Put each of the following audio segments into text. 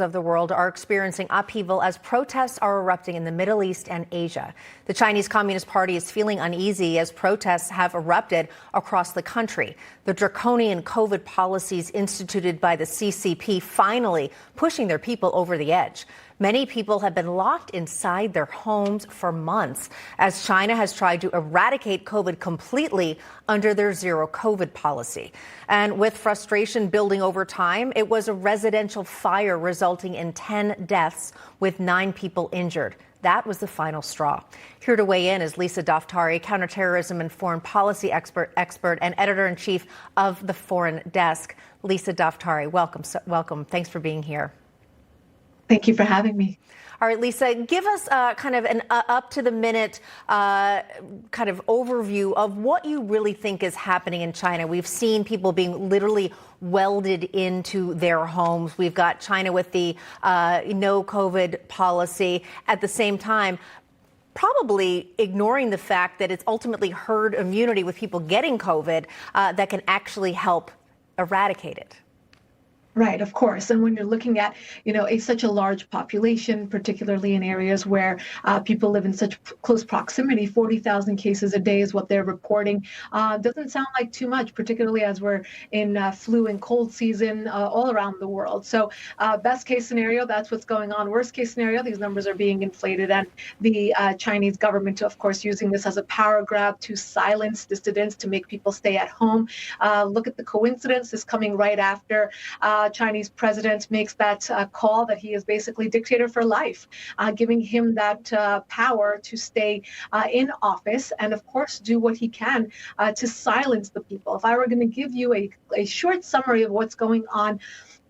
Of the world are experiencing upheaval as protests are erupting in the Middle East and Asia. The Chinese Communist Party is feeling uneasy as protests have erupted across the country. The draconian COVID policies instituted by the CCP finally pushing their people over the edge. Many people have been locked inside their homes for months as China has tried to eradicate COVID completely under their zero COVID policy. And with frustration building over time, it was a residential fire resulting in 10 deaths with 9 people injured. That was the final straw. Here to weigh in is Lisa Daftari, counterterrorism and foreign policy expert and editor-in-chief of the Foreign Desk. Lisa Daftari, welcome. Thanks for being here. Thank you for having me. All right, Lisa, give us kind of an up-to-the-minute kind of overview of what you really think is happening in China. We've seen people being literally welded into their homes. We've got China with the no COVID policy. At the same time, probably ignoring the fact that it's ultimately herd immunity with people getting COVID that can actually help eradicate it. Right, of course. And when you're looking at, such a large population, particularly in areas where people live in such close proximity, 40,000 cases a day is what they're reporting. Doesn't sound like too much, particularly as we're in flu and cold season all around the world. So best case scenario, that's what's going on. Worst case scenario, these numbers are being inflated. And the Chinese government, of course, using this as a power grab to silence dissidents, to make people stay at home. Look at the coincidence, is coming right after Chinese president makes that call that he is basically dictator for life, giving him that power to stay in office and, of course, do what he can to silence the people. If I were going to give you a short summary of what's going on,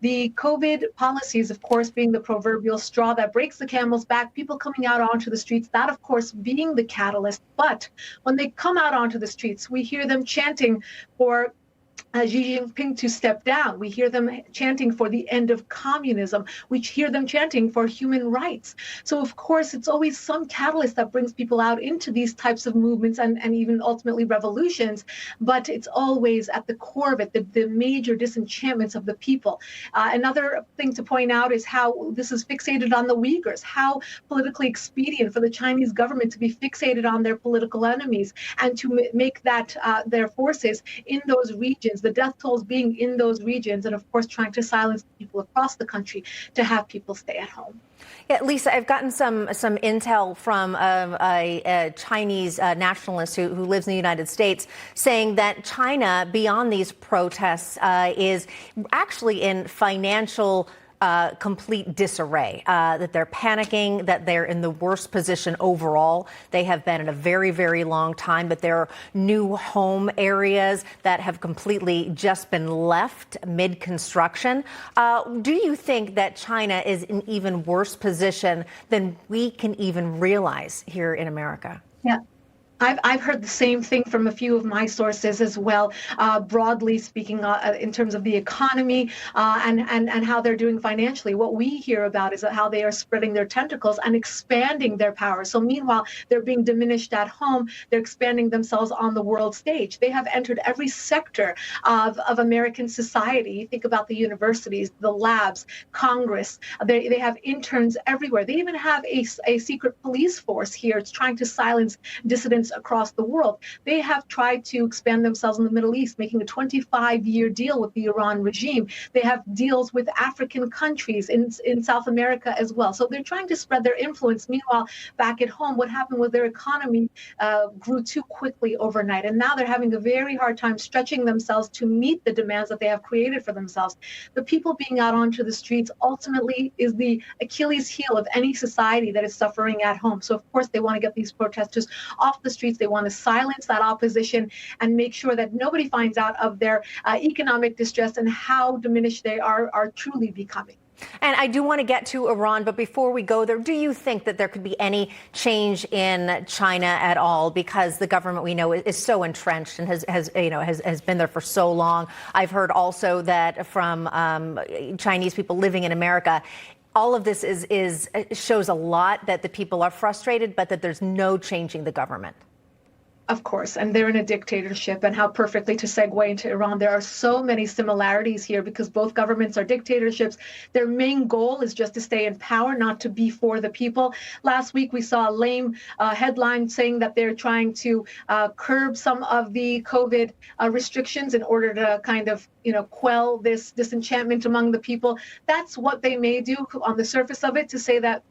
the COVID policies, of course, being the proverbial straw that breaks the camel's back, people coming out onto the streets, that, of course, being the catalyst. But when they come out onto the streets, we hear them chanting for Xi Jinping to step down. We hear them chanting for the end of communism. We hear them chanting for human rights. So, of course, it's always some catalyst that brings people out into these types of movements and even ultimately revolutions. But it's always at the core of it, the major disenchantments of the people. Another thing to point out is how this is fixated on the Uyghurs, how politically expedient for the Chinese government to be fixated on their political enemies and to make that their forces in those regions, the death tolls being in those regions, and of course trying to silence people across the country to have people stay at home. Yeah, Lisa, I've gotten some intel from a Chinese nationalist who lives in the United States saying that China, beyond these protests, is actually in financial complete disarray, that they're panicking, that they're in the worst position overall they have been in a very, very long time, but there are new home areas that have completely just been left mid-construction. Do you think that China is in even worse position than we can even realize here in America? Yeah. I've heard the same thing from a few of my sources as well, broadly speaking, in terms of the economy and how they're doing financially. What we hear about is how they are spreading their tentacles and expanding their power. So meanwhile, they're being diminished at home. They're expanding themselves on the world stage. They have entered every sector of American society. You think about the universities, the labs, Congress. They have interns everywhere. They even have a secret police force here. It's trying to silence dissidents across the world. They have tried to expand themselves in the Middle East, making a 25-year deal with the Iran regime. They have deals with African countries in South America as well. So they're trying to spread their influence. Meanwhile, back at home, what happened was their economy grew too quickly overnight. And now they're having a very hard time stretching themselves to meet the demands that they have created for themselves. The people being out onto the streets ultimately is the Achilles heel of any society that is suffering at home. So, of course, they want to get these protesters off the streets. They want to silence that opposition and make sure that nobody finds out of their economic distress and how diminished they are truly becoming. And I do want to get to Iran, but before we go there, do you think that there could be any change in China at all? Because the government, we know, is so entrenched and has been there for so long. I've heard also that from Chinese people living in America, all of this shows a lot that the people are frustrated, but that there's no changing the government. Of course, and they're in a dictatorship, and how perfectly to segue into Iran. There are so many similarities here because both governments are dictatorships. Their main goal is just to stay in power, not to be for the people. Last week, we saw a lame headline saying that they're trying to curb some of the COVID restrictions in order to kind of, quell this disenchantment among the people. That's what they may do on the surface of it, to say that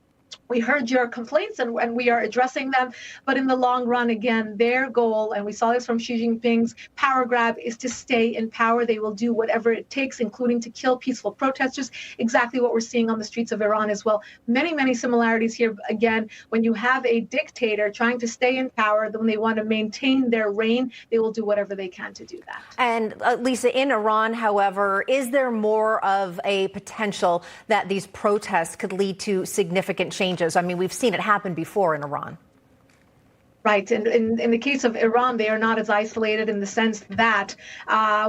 we heard your complaints and we are addressing them. But in the long run, again, their goal, and we saw this from Xi Jinping's power grab, is to stay in power. They will do whatever it takes, including to kill peaceful protesters. Exactly what we're seeing on the streets of Iran as well. Many, many similarities here. Again, when you have a dictator trying to stay in power, when they want to maintain their reign, they will do whatever they can to do that. And Lisa, in Iran, however, is there more of a potential that these protests could lead to significant changes? I mean, we've seen it happen before in Iran. Right. And in the case of Iran, they are not as isolated in the sense that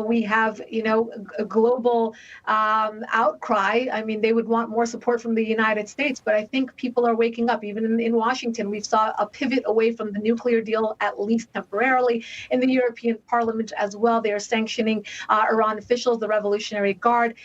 we have, a global outcry. I mean, they would want more support from the United States. But I think people are waking up. Even in Washington, we saw a pivot away from the nuclear deal, at least temporarily. In the European Parliament as well, they are sanctioning Iran officials, the Revolutionary Guard.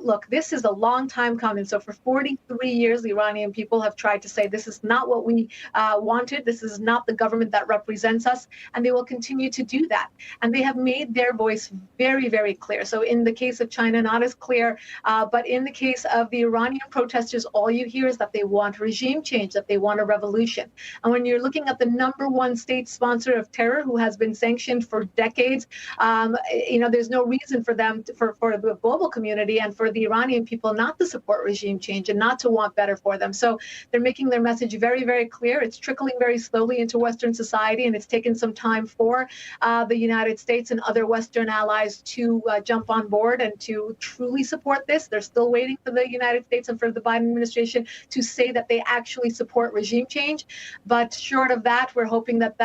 Look, this is a long time coming. So for 43 years, the Iranian people have tried to say this is not what we wanted. This is not the government that represents us, and they will continue to do that. And they have made their voice very, very clear. So in the case of China, not as clear, but in the case of the Iranian protesters, all you hear is that they want regime change, that they want a revolution. And when you're looking at the #1 state sponsor of terror who has been sanctioned for decades, there's no reason for them, for the global community and for the Iranian people not to support regime change and not to want better for them. So they're making their message very, very clear. It's trickling very slowly into Western society, and it's taken some time for the United States and other Western allies to jump on board and to truly support this. They're still waiting for the United States and for the Biden administration to say that they actually support regime change. But short of that, we're hoping that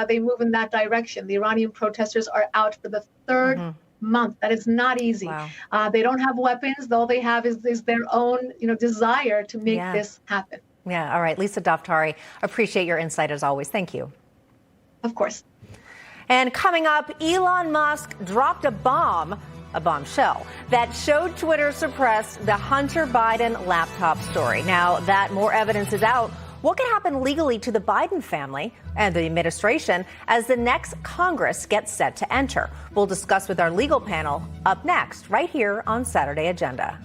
they move in that direction. The Iranian protesters are out for the third month. That is not easy. Wow. They don't have weapons. All they have is their own, desire to make this happen. Yeah. All right. Lisa Daftari, appreciate your insight as always. Thank you. Of course. And coming up, Elon Musk dropped a bombshell that showed Twitter suppressed the Hunter Biden laptop story. Now that more evidence is out, what could happen legally to the Biden family and the administration as the next Congress gets set to enter? We'll discuss with our legal panel up next, right here on Saturday Agenda.